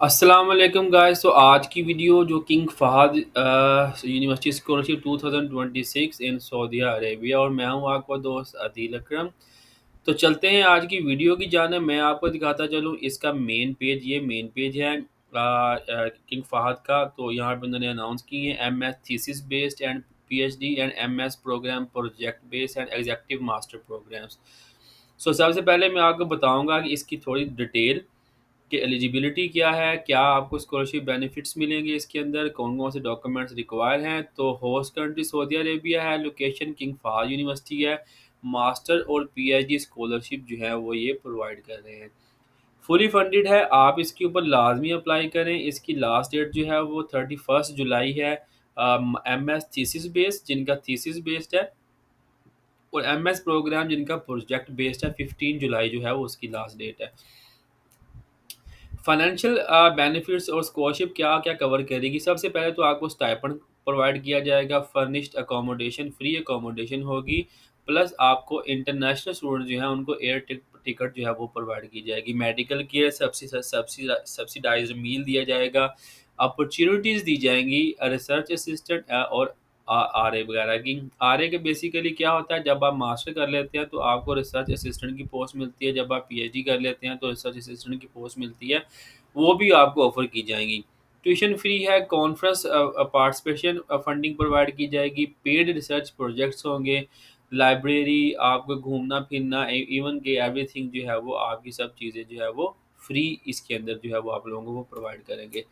अस्सलाम वालेकुम गाइस। तो आज की वीडियो जो King Fahd University scholarship 2026 in Saudi Arabia, और मैं हूं आपका दोस्त अदील अकरम। तो चलते हैं आज की वीडियो की जाने। मैं आपको दिखाता चलूं इसका मेन पेज। ये मेन पेज है किंग फहद का। तो यहाँ पे उन्होंने अनाउंस किए हैं M S thesis based and PhD and M S program project based and executive master programs. So सबसे पहले मैं आपको बताऊंगा कि इसकी थोड़ी डिटेल कि एलिजिबिलिटी क्या है, क्या आपको स्कॉलरशिप बेनिफिट्स मिलेंगे इसके अंदर, कौन-कौन से डॉक्यूमेंट्स रिक्वायर हैं। तो होस्ट कंट्री सऊदी अरेबिया है, लोकेशन किंग फहद यूनिवर्सिटी है, मास्टर और पीएचडी स्कॉलरशिप जो है वो ये प्रोवाइड कर रहे हैं। फुली फंडेड है, आप इसके ऊपर लाज़मी अप्लाई करें। इसकी लास्ट डेट जो है वो 31 जुलाई है। एमएस थीसिस बेस्ड जिनका थीसिस बेस्ड है, और एमएस प्रोग्राम जिनका प्रोजेक्ट बेस्ड है, 15 जुलाई जो है वो उसकी लास्ट डेट है। फाइनेंशियल बेनिफिट्स और स्कॉलरशिप क्या-क्या कवर करेगी? सबसे पहले तो आपको स्टाइपेंड प्रोवाइड किया जाएगा, फर्निश्ड अकोमोडेशन, फ्री अकोमोडेशन होगी, प्लस आपको इंटरनेशनल स्टूडेंट जो हैं उनको एयर टिकट जो है वो प्रोवाइड की जाएगी। मेडिकल केयर सब्सिडाइज़्ड मील दिया जाएगा, अपॉर्च्युनिटीज़ दी जाएँगी रिसर्च असिस्टेंट और आरए वगैरह की। आरए के बेसिकली क्या होता है, जब आप मास्टर कर लेते हैं तो आपको रिसर्च असिस्टेंट की पोस्ट मिलती है, जब आप पीएचडी कर लेते हैं तो रिसर्च असिस्टेंट की पोस्ट मिलती है, वो भी आपको ऑफ़र की जाएँगी। ट्यूशन फ्री है, कॉन्फ्रेंस पार्टिसिपेशन फंडिंग प्रोवाइड की जाएगी, पेड रिसर्च प्रोजेक्ट्स होंगे, लाइब्रेरी, आपको घूमना-फिरना, इवन कि एवरीथिंग जो है वो आपकी सब चीज़ें जो है वो फ्री इसके अंदर जो है वो आप लोगों को प्रोवाइड करेंगे।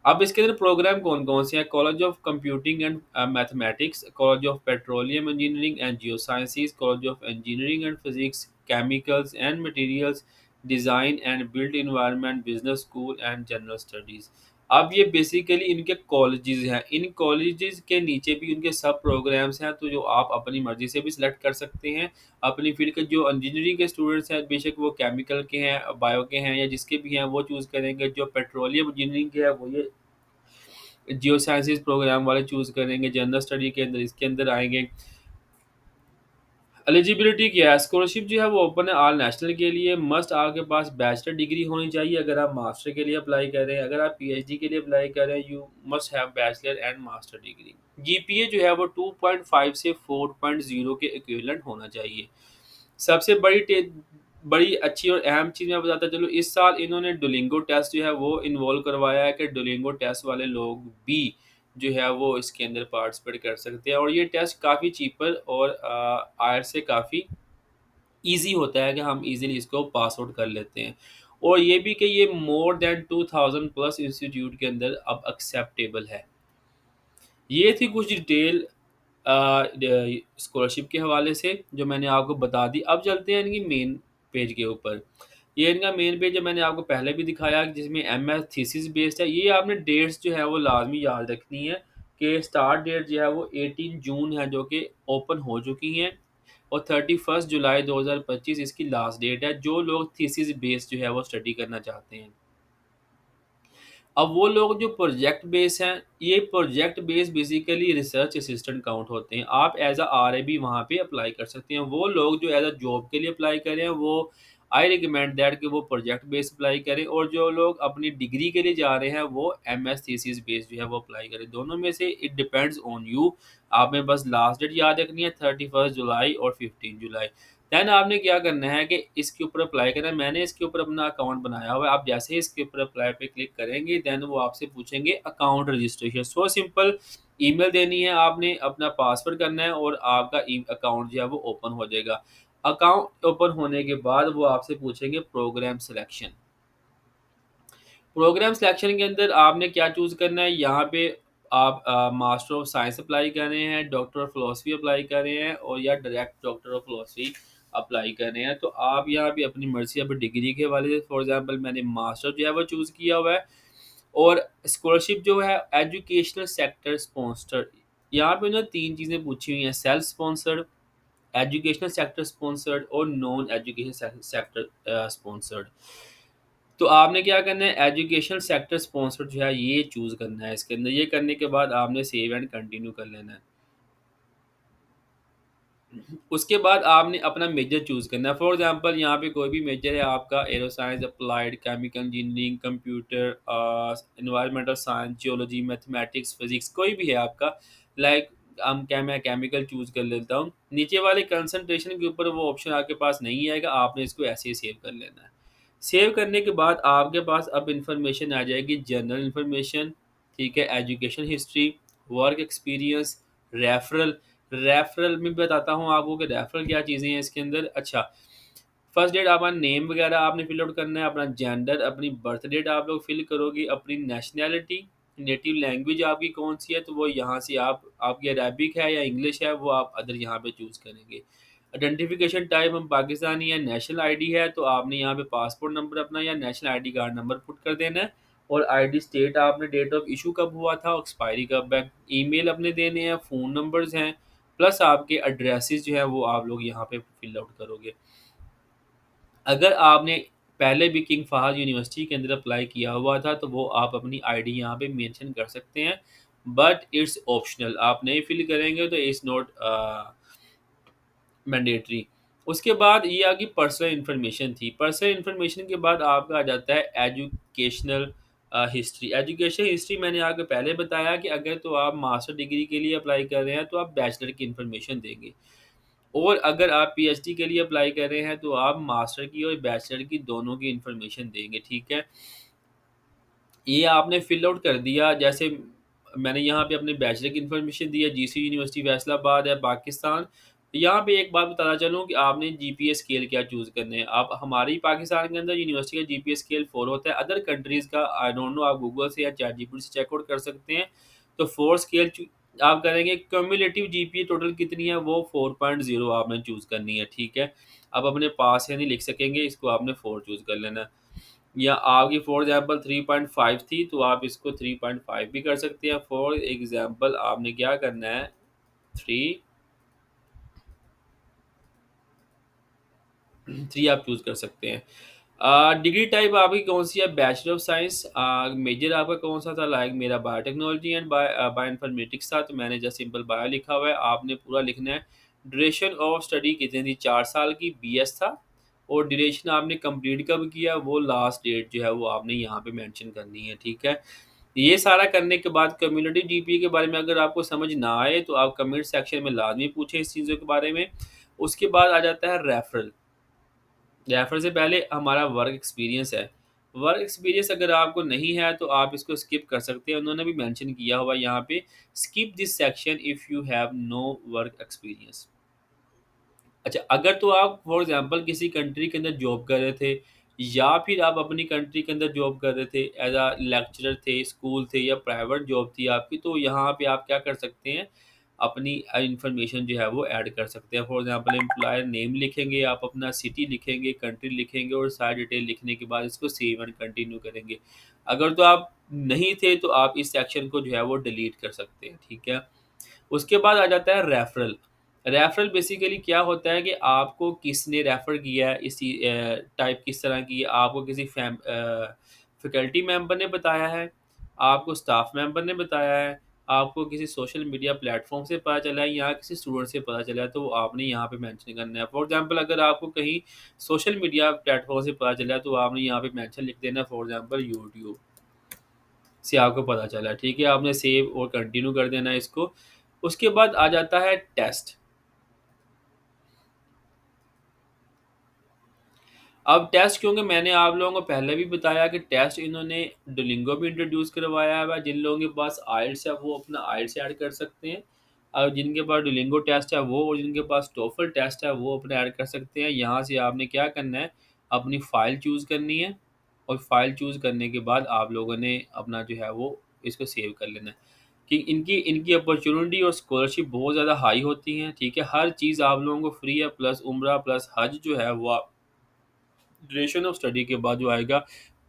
अब इसके अंदर प्रोग्राम कौन-कौन से हैं? College of computing and mathematics, college of petroleum engineering and geosciences, college of engineering and physics, chemicals and materials, design and built environment, business school and general studies. अब ये बेसिकली इनके कॉलेजेस हैं। इन colleges के नीचे भी उनके सब programmes हैं, तो जो आप अपनी मर्ज़ी से भी सिलेक्ट कर सकते हैं। अपनी फ़ील्ड के जो इंजीनियरिंग के स्टूडेंट्स हैं, बेशक वो केमिकल के हैं, बायो के हैं या जिसके भी हैं, वो चूज़ करेंगे। जो पेट्रोलियम इंजीनियरिंग के हैं, वो ये जियो साइंसेज़ प्रोग्राम वाले चूज़ करेंगे। जनरल स्टडी के अंदर इसके अंदर आएँगे। एलिजिबिलिटी क्या है? स्कॉलरशिप जो है वो ओपन है ऑल नेशनल के लिए। मस्ट आपके पास बैचलर डिग्री होनी चाहिए अगर आप मास्टर के लिए अप्लाई कर रहे हैं। अगर आप पीएचडी के लिए अप्लाई कर रहे हैं, you must have bachelor and master degree. GPA जो है वो 2.5 से 4.0 के इक्विवेलेंट होना चाहिए। सबसे बड़ी अच्छी और अहम चीज़ मैं बताता चलूँ, इस साल इन्होंने डुओलिंगो टेस्ट जो है वो इन्वॉल्व करवाया है कि डुओलिंगो टेस्ट वाले लोग भी जो है वो इसके अंदर पार्टिसिपेट कर सकते हैं, और ये टेस्ट काफ़ी चीपर और आयर से काफ़ी ईज़ी होता है कि हम ईज़िली इसको पास आउट कर लेते हैं। और ये भी कि ये मोर दैन 2000 प्लस इंस्टीट्यूट के अंदर अब एक्सेप्टेबल है। ये थी कुछ डिटेल स्कॉलरशिप के हवाले से जो मैंने आपको बता दी। अब चलते हैं इनकी मेन पेज के ऊपर। ये इनका मेन पेज है, मैंने आपको पहले भी दिखाया, जिसमें एमएस थीसिस बेस्ड है। ये आपने डेट्स जो है वो लाज़मी याद रखनी है कि स्टार्ट डेट जो है वो 18 जून है, जो कि ओपन हो चुकी हैं, और 31 जुलाई 2025 इसकी लास्ट डेट है, जो लोग थीसिस बेस्ड जो है वो स्टडी करना चाहते हैं। अब वो लोग जो प्रोजेक्ट बेस हैं, ये project base basically research assistant count होते हैं। आप एज़ अ आरएबी वहाँ पे अप्लाई कर सकते हैं। वो लोग जो एज़ अ जॉब के लिए अप्लाई कर रहे हैं, वो आई रिकमेंड दैट कि वो प्रोजेक्ट बेस अप्लाई करें, और जो लोग अपनी डिग्री के लिए जा रहे हैं, वो एमएस थीसिस बेस जो है वो अप्लाई करें। दोनों में से इट डिपेंड्स ऑन यू। आपने बस लास्ट डेट याद रखनी है, 31 जुलाई और 15 जुलाई। देन आपने क्या करना है कि इसके ऊपर अप्लाई करना है। मैंने इसके ऊपर अपना अकाउंट बनाया हुआ है। आप जैसे ही इसके ऊपर अप्लाई पे क्लिक करेंगे, देन वो आपसे पूछेंगे account registration. So simple, email देनी है आपने, अपना पासवर्ड करना है, और आपका अकाउंट जो है वो ओपन हो जाएगा। अकाउंट ओपन होने के बाद वो आपसे पूछेंगे प्रोग्राम सिलेक्शन। प्रोग्राम सिलेक्शन के अंदर आपने क्या चूज़ करना है, यहाँ पे आप मास्टर ऑफ साइंस अप्लाई कर रहे हैं, डॉक्टर ऑफ फिलॉसफी अप्लाई कर रहे हैं, और या direct doctor of philosophy apply कर रहे हैं। तो आप यहाँ पे अपनी मर्ज़ी, अपनी डिग्री के हवाले से, फॉर एग्ज़ाम्पल मैंने मास्टर जो है वो चूज़ किया हुआ है। और स्कॉलरशिप जो है एजुकेशनल सेक्टर स्पॉन्सर्ड, यहाँ पे ना 3 चीज़ें पूछी हुई हैं, self sponsored, educational sector sponsored और नॉन एजुकेशन सेक्टर स्पॉन्सर्ड। तो आपने क्या करना है, एजुकेशन सेक्टर स्पॉन्सर्ड जो है ये चूज़ करना है इसके अंदर। ये करने के बाद आपने सेव एंड कंटिन्यू कर लेना है। उसके बाद आपने अपना मेजर चूज़ करना है। फॉर एग्ज़ाम्पल यहाँ पे कोई भी मेजर है आपका arrow science, applied, chemical engineering, computer environmental science, geology, mathematics, physics कोई भी है आपका लाइक हम क्या मैं केमिकल चूज़ कर लेता हूँ। नीचे वाले कंसंट्रेशन के ऊपर वो ऑप्शन आपके पास नहीं आएगा, आपने इसको ऐसे ही सेव कर लेना है। सेव करने के बाद आपके पास अब इन्फॉर्मेशन आ जाएगी जनरल इन्फॉर्मेशन, ठीक है, education history, work experience, referral. Referral में बताता हूँ आपको कि रेफरल क्या चीज़ें हैं इसके अंदर। अच्छा, फर्स्ट डेट अपना नेम वगैरह आपने फिल आउट करना है, अपना जेंडर, अपनी बर्थ डेट आप लोग फिल करोगे, अपनी नेशनैलिटी, नेटिव लैंग्वेज आपकी कौन सी है तो वो यहाँ से आप आपकी अरेबिक है या इंग्लिश है वो आप अदर यहाँ पे चूज़ करेंगे। आइडेंटिफिकेशन टाइप हम पाकिस्तानी है, नेशनल आईडी है तो आपने यहाँ पे पासपोर्ट नंबर अपना या national ID card number put कर देना है। और आईडी स्टेट आपने डेट ऑफ इशू कब हुआ था, एक्सपायरी कब है, ईमेल अपने देने हैं, फ़ोन नंबर्स हैं, प्लस आपके एड्रेसेस जो हैं वो आप लोग यहाँ पे फिल आउट करोगे। अगर आपने पहले भी किंग फहद यूनिवर्सिटी के अंदर अप्लाई किया हुआ था, तो वो आप अपनी आईडी यहाँ पे मेंशन कर सकते हैं, बट इट्स ऑप्शनल। आप नहीं फिल करेंगे तो इट्स नॉट मैंडेटरी। उसके बाद ये आ गई पर्सनल इन्फॉर्मेशन थी। पर्सनल इन्फॉर्मेशन के बाद आपका आ जाता है एजुकेशनल हिस्ट्री। एजुकेशन हिस्ट्री मैंने आपको पहले बताया कि अगर तो आप मास्टर डिग्री के लिए अप्लाई कर रहे हैं, तो आप बैचलर की इन्फॉर्मेशन देंगे। और अगर आप पीएचडी के लिए अप्लाई कर रहे हैं तो आप मास्टर की और बैचलर की दोनों की इन्फॉर्मेशन देंगे, ठीक है। ये आपने फिल आउट कर दिया, जैसे मैंने यहाँ पे अपने बैचलर की इन्फॉर्मेशन दी है, जीसी यूनिवर्सिटी फैसलाबाद है पाकिस्तान। यहाँ पे एक बात बताना चलूँ कि आपने जीपीए स्केल क्या चूज़ करने हैं। आप हमारी पाकिस्तान के अंदर यूनिवर्सिटी का जीपीए स्केल 4 होता है, अदर कंट्रीज़ का आई डोंट नो, आप गूगल से या चैटजीपीटी से चेकआउट कर सकते हैं। तो 4 स्केल आप करेंगे, क्यूमुलेटिव जीपीए टोटल कितनी है वो 4.0 आपने चूज़ करनी है, ठीक है। आप अपने पास है नहीं लिख सकेंगे, इसको आपने 4 चूज़ कर लेना है। या आपकी फॉर एग्ज़ाम्पल 3.5 थी तो आप इसको 3.5 भी कर सकते हैं। फॉर एग्ज़ाम्पल आपने क्या करना है, 3 3 आप चूज़ कर सकते हैं। डिग्री टाइप आपकी कौन-सी है? Bachelor of science. मेजर आपका कौन-सा था? लाइक मेरा बायोटेक्नोलॉजी एंड बायोइन्फॉर्मेटिक्स था, तो मैंने जस्ट सिंपल बायो लिखा हुआ है। आपने पूरा लिखना है। ड्यूरेशन ऑफ स्टडी कितनी थी? 4 साल की, बीएस था। और ड्यूरेशन आपने कंप्लीट कब किया, वो लास्ट डेट जो है वो आपने यहाँ पे मेंशन करनी है, ठीक है। ये सारा करने के बाद कम्युनिटी जीपीए के बारे में अगर आपको समझ ना आए, तो आप कमेंट सेक्शन में लाज़मी पूछें इस चीज़ों के बारे में। उसके बाद आ जाता है रेफरल। रेफर से पहले हमारा वर्क एक्सपीरियंस है। वर्क एक्सपीरियंस अगर आपको नहीं है तो आप इसको स्किप कर सकते हैं। उन्होंने भी मेंशन किया हुआ है यहाँ पे, skip this section if you have no work experience. अच्छा, अगर तो आप फॉर एग्ज़ाम्पल किसी कंट्री के अंदर जॉब कर रहे थे या फिर आप अपनी कंट्री के अंदर जॉब कर रहे थे, एज़ अ लेक्चरर थे, स्कूल थे या प्राइवेट जॉब थी आपकी, तो यहाँ पे आप क्या कर सकते हैं, अपनी इन्फॉर्मेशन जो है वो ऐड कर सकते हैं। फॉर एग्ज़ाम्पल एम्प्लॉयर नेम लिखेंगे, आप अपना सिटी लिखेंगे, कंट्री लिखेंगे और सारी डिटेल लिखने के बाद इसको सेव एंड कंटिन्यू करेंगे। अगर तो आप नहीं थे तो आप इस सेक्शन को जो है वो डिलीट कर सकते हैं, ठीक है। उसके बाद आ जाता है रेफरल। रेफरल बेसिकली क्या होता है कि आपको किसने रेफ़र किया है, इसी टाइप किस तरह की, आपको किसी फैकल्टी मेंबर ने बताया है, आपको स्टाफ मेंबर ने बताया है, आपको किसी सोशल मीडिया प्लेटफ़ॉर्म से पता चला है या किसी स्टूडेंट से पता चला है, तो वो आपने यहाँ पे मेंशन करना है। फॉर एग्ज़ाम्पल अगर आपको कहीं सोशल मीडिया प्लेटफ़ॉर्म से पता चला है, तो आपने यहाँ पे मेंशन लिख देना है, फॉर एग्ज़ाम्पल यूट्यूब से आपको पता चला, ठीक है? आपने सेव और कंटिन्यू कर देना है इसको। उसके बाद आ जाता है टेस्ट। अब टेस्ट, क्योंकि मैंने आप लोगों को पहले भी बताया कि टेस्ट इन्होंने डुओलिंगो भी इंट्रोड्यूस करवाया हुआ है। जिन लोगों के पास आइल्स है वो अपना आइल्स ऐड कर सकते हैं। और जिनके पास डुओलिंगो टेस्ट है वो, और जिनके पास टोफल टेस्ट है वो अपने ऐड कर सकते हैं। यहाँ से आपने क्या करना है, अपनी फ़ाइल चूज़ करनी है और फ़ाइल चूज़ करने के बाद आप लोगों ने अपना जो है वो इसको सेव कर लेना है। कि इनकी इनकी अपॉर्च्युनिटी और स्कॉलरशिप बहुत ज़्यादा हाई होती हैं, ठीक है? हर चीज़ आप लोगों को फ्री है, प्लस उम्रा प्लस हज जो है वो ड्यूरेशन ऑफ स्टडी के बाद जो आएगा,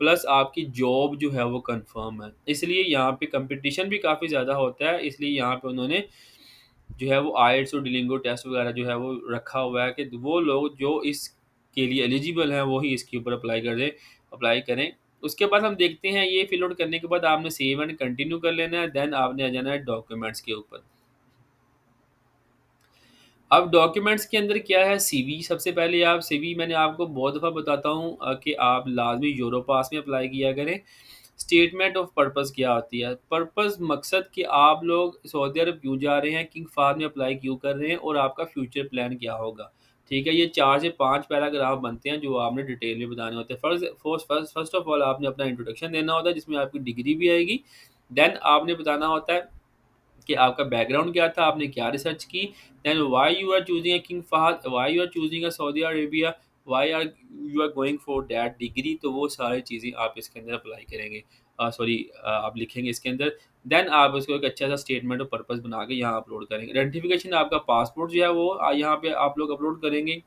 प्लस आपकी जॉब जो है वो कंफर्म है। इसलिए यहाँ पे कंपटीशन भी काफ़ी ज़्यादा होता है, इसलिए यहाँ पे उन्होंने जो है वो आइल्स और डुओलिंगो टेस्ट वगैरह जो है वो रखा हुआ है कि वो लोग जो इसके लिए एलिजिबल हैं वो ही इसके ऊपर अप्लाई करें। उसके बाद हम देखते हैं, ये फिल आउट करने के बाद आपने सेव एंड कंटिन्यू कर लेना है, देन आपने आ जाना है डॉक्यूमेंट्स के ऊपर। अब डॉक्यूमेंट्स के अंदर क्या है, सीवी सबसे पहले आप सीवी मैंने आपको बहुत दफ़ा बताता हूँ कि आप लाज़मी यूरोपास में अप्लाई किया करें। स्टेटमेंट ऑफ पर्पज़ क्या होती है? पर्पज़ मकसद कि आप लोग सऊदी अरब क्यों जा रहे हैं, किंग फाहद में अप्लाई क्यों कर रहे हैं और आपका फ्यूचर प्लान क्या होगा? ठीक है? ये 4 से 5 पैराग्राफ बनते हैं जो आपने डिटेल में बताने होते हैं। फर्स्ट ऑफ ऑल आपने अपना इंट्रोडक्शन देना होता है जिसमें आपकी डिग्री भी आएगी। देन आपने बताना होता है कि आपका बैकग्राउंड क्या था, आपने क्या रिसर्च की, then why you are choosing a King Fahd, why you are choosing a Saudi Arabia, why are you are going for that degree. तो वो सारी चीज़ें आप इसके अंदर अप्लाई करेंगे, सॉरी आप लिखेंगे इसके अंदर। देन आप उसको एक अच्छा सा स्टेटमेंट ऑफ पर्पस बना के यहाँ अपलोड करेंगे। आइडेंटिफिकेशन आपका पासपोर्ट जो है वो यहाँ पे आप लोग अपलोड करेंगे।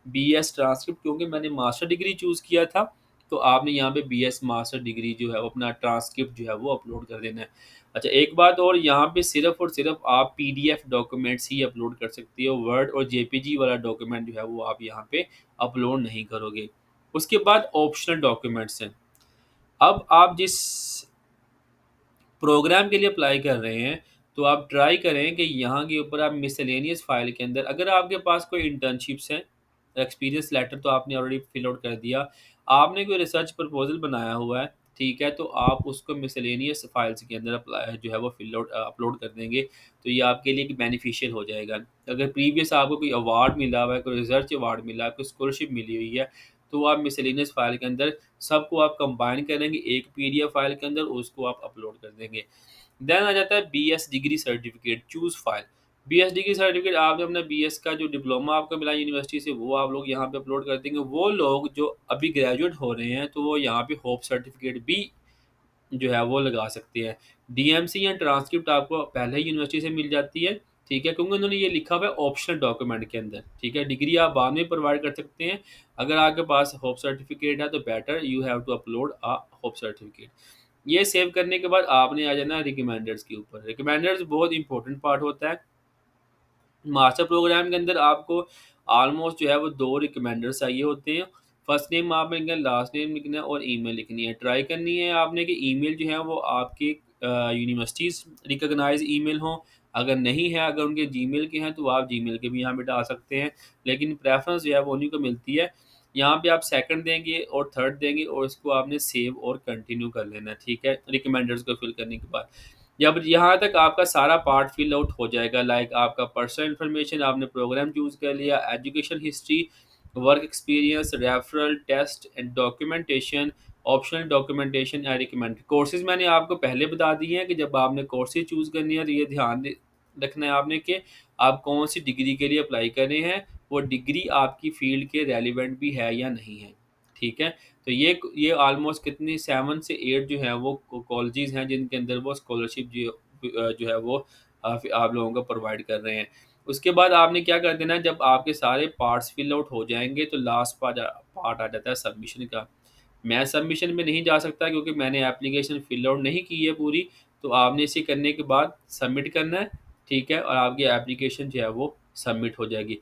बीएस ट्रांसक्रिप्ट, क्योंकि मैंने मास्टर डिग्री चूज़ किया था, तो आपने यहाँ पे बीएस मास्टर डिग्री जो है वो अपना ट्रांसक्रिप्ट जो है वो अपलोड कर देना है। अच्छा, एक बात और, यहाँ पे सिर्फ़ और सिर्फ़ आप पीडीएफ डॉक्यूमेंट्स ही अपलोड कर सकती हो, वर्ड और जेपीजी वाला डॉक्यूमेंट जो है वो आप यहाँ पे अपलोड नहीं करोगे। उसके बाद ऑप्शनल डॉक्यूमेंट्स हैं। अब आप जिस प्रोग्राम के लिए अप्लाई कर रहे हैं, तो आप ट्राई करें कि यहाँ के ऊपर आप मिसलेनियस फ़ाइल के अंदर, अगर आपके पास कोई इंटर्नशिप्स हैं, एक्सपीरियंस लेटर तो आपने ऑलरेडी फिल आउट कर दिया। आपने कोई रिसर्च प्रपोज़ल बनाया हुआ है, ठीक है? तो आप उसको मिसलेनियस फ़ाइल्स के अंदर जो है वो अपलोड कर देंगे, तो ये आपके लिए एक बेनिफिशियल हो जाएगा। अगर प्रीवियस आपको कोई अवार्ड मिला हुआ है, कोई रिसर्च अवार्ड मिला है, कोई स्कॉलरशिप मिली हुई है, तो आप मिसलेनियस फ़ाइल के अंदर सबको आप कंबाइन करेंगे एक पीडीएफ फ़ाइल के अंदर, उसको आप अपलोड कर देंगे। देन आ जाता है BS degree certificate, choose file. BS degree certificate आपने अपना बीएस का जो डिप्लोमा आपको मिला यूनिवर्सिटी से, वो आप लोग यहाँ पे अपलोड कर देंगे। वो लोग जो अभी ग्रेजुएट हो रहे हैं, तो वो यहाँ पे होप सर्टिफिकेट भी जो है वो लगा सकते हैं। डीएमसी या ट्रांसक्रिप्ट आपको पहले ही यूनिवर्सिटी से मिल जाती है, ठीक है? क्योंकि उन्होंने ये लिखा हुआ है ऑप्शनल डॉक्यूमेंट के अंदर, ठीक है? डिग्री आप बाद में प्रोवाइड कर सकते हैं। अगर आपके पास होप सर्टिफिकेट है तो better you have to upload a hope certificate. ये सेव करने के बाद आपने आ जाना है रिकमेंडर्स के ऊपर। रिकमेंडर्स बहुत इंपॉर्टेंट पार्ट होता है। मास्टर प्रोग्राम के अंदर आपको ऑलमोस्ट जो है वो 2 रिकमेंडर्स चाहिए होते हैं। फर्स्ट नेम आपने लिखना है, लास्ट नेम लिखना है और ईमेल लिखनी है। ट्राई करनी है आपने कि ईमेल जो है वो आपकी यूनिवर्सिटीज़ रिकॉग्नाइज़ ईमेल हों। अगर नहीं है, अगर उनके जीमेल के हैं तो आप जीमेल के भी यहाँ पे डाल सकते हैं। लेकिन प्रेफ़रेंस जो है वो उन्हीं को मिलती है। यहाँ पे आप सेकंड देंगे और थर्ड देंगे और इसको आपने सेव और कंटिन्यू कर लेना है, ठीक है? रिकमेंडर्स को फिल करने के बाद। जब यहाँ तक आपका सारा पार्ट फिल आउट हो जाएगा, लाइक आपका पर्सनल इन्फॉर्मेशन, आपने प्रोग्राम चूज़ कर लिया, education history, work experience, referral, test and documentation, optional documentation and recommend courses मैंने आपको पहले बता दिए हैं कि जब आपने कोर्सेज़ चूज़ करनी है तो ये रखना है आपने कि आप कौन-सी डिग्री के लिए अप्लाई कर रहे हैं, वो डिग्री आपकी फ़ील्ड के रेलेवेंट भी है या नहीं है, ठीक है? तो ये ऑलमोस्ट कितनी 7 से 8 जो हैं वो कॉलेजेस हैं जिनके अंदर वो स्कॉलरशिप जो है वो आप लोगों को प्रोवाइड कर रहे हैं। उसके बाद आपने क्या कर देना है, जब आपके सारे पार्ट्स फिल आउट हो जाएँगे तो लास्ट पार्ट आ जाता है सबमिशन का। मैं सबमिशन में नहीं जा सकता क्योंकि मैंने एप्लीकेशन फिल आउट नहीं की है पूरी, तो आपने इसे करने के बाद सबमिट करना है, ठीक है? और आपकी एप्लीकेशन जो है वो सबमिट हो जाएगी।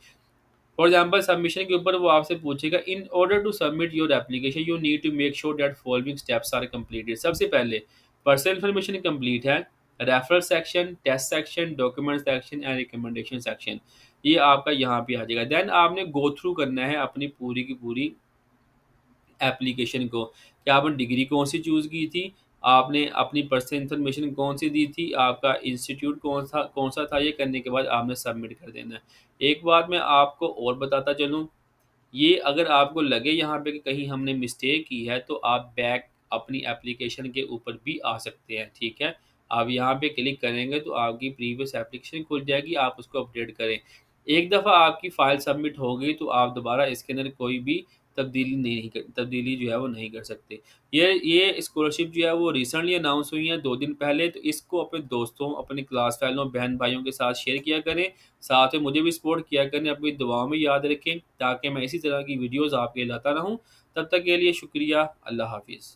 फॉर एग्जाम्पल सबमिशन के ऊपर वो आपसे पूछेगा, in order to submit your application you need to make sure that following steps are completed. सबसे पहले पर्सनल इन्फॉर्मेशन कंप्लीट है, referral section, test section, document section and recommendation section, ये आपका यहाँ पे आ जाएगा। देन आपने गो थ्रू करना है अपनी पूरी की पूरी एप्लीकेशन को, कि आपने डिग्री कौन-सी चूज़ की थी, आपने अपनी पर्सनल इन्फॉर्मेशन कौन-सी दी थी, आपका इंस्टीट्यूट कौन-सा था, ये करने के बाद आपने सबमिट कर देना है। एक बात मैं आपको और बताता चलूँ, ये अगर आपको लगे यहाँ पे कि कहीं हमने मिस्टेक की है, तो आप बैक अपनी एप्लीकेशन के ऊपर भी आ सकते हैं, ठीक है? आप यहाँ पे क्लिक करेंगे तो आपकी प्रीवियस एप्लीकेशन खुल जाएगी, आप उसको अपडेट करें। एक दफ़ा आपकी फ़ाइल सबमिट हो गई तो आप दोबारा इसके अंदर कोई भी तब्दीली जो है वो नहीं कर सकते। ये स्कॉलरशिप जो है वो रिसेंटली अनाउंस हुई है 2 दिन पहले, तो इसको अपने दोस्तों, अपने क्लास फेलो, बहन-भाइयों के साथ शेयर किया करें। साथ में मुझे भी सपोर्ट किया करें, अपनी दुआओं में याद रखें ताकि मैं इसी तरह की वीडियोज़ आपके लिए लाता रहूँ। तब तक के लिए शुक्रिया, अल्लाह हाफ़िज़।